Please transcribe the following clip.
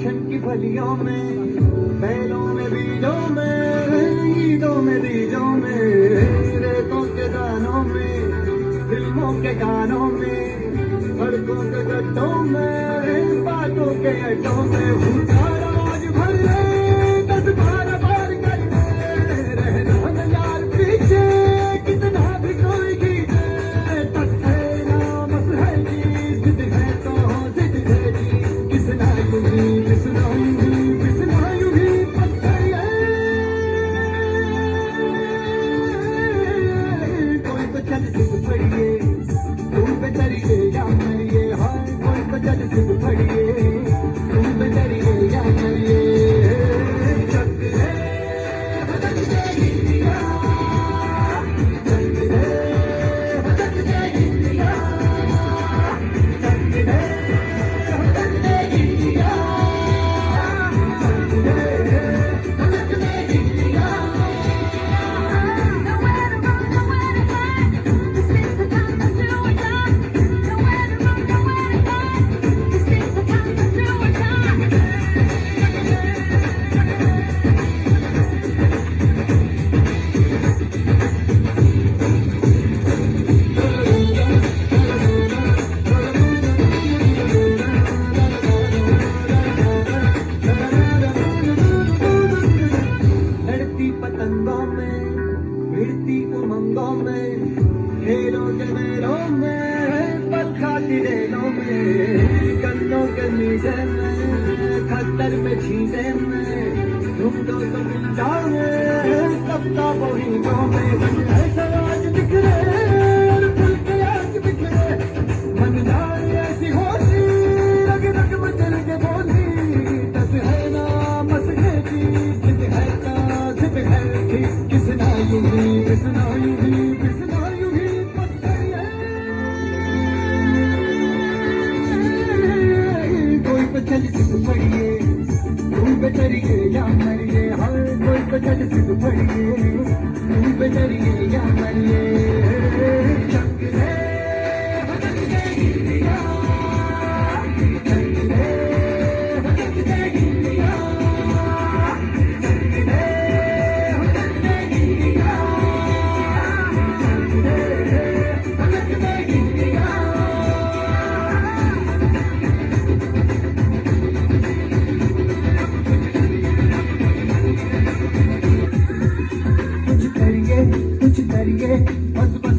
गुलशन की फलियों में, बैलों में बीजों में, ईदों में बीजों में, रेतों के दानों में, फिल्मों के गानों में, सड़कों के गड्ढों में, बातों के अड्डों में, भूखा राज भर ले 10-12 बार कर ले, रहना न यार पीछे कितना भी कोई खींचे, तक है नामस है जी, जिद है तो जिद है जी, किसना यूं ही किसना यूं ही पत्थर कोई तो चल सिर्फ पड़िए तुम पे चढ़िए या मरिए, हाय कोई तो चल सिर्फ पड़िए तुम पे चढ़िए या मरिए, चक रे बदल दे इंडिया, चक रे बदल दे इंडिया, चक रे बदल दे इंडिया, चक रे बदल दे इंडिया। पतंगों में, भिड़ती उमंगों में, खेलों के मेलों में, पल खाती रेलों में, गन्नों के मीसे में, खद्दर में छींटे में, ढूंढो तो मिल जाओगे सबका वही गाँव में, ऐसा आज बिखरे और फूल के आज बिखरे, मन जाए ऐसी होती रग रग मचल के बोली, दस है ना मस है जी, जिद है का जिद है थी, किसना यूं ही किसना यूं ही किसना यूं ही पत्थर कोई तो चल सिर्फ पड़िए तुम पे चढ़िए या मरिए, हाय कोई तो चल सिर्फ पड़िए तुम पे चढ़िए या मरिए, चक रे बदल दे इंडिया, चक रे बदल दे इंडिया, चक रे बदल दे इंडिया, चक रे बदल दे इंडिया। कुछ करिए बस बस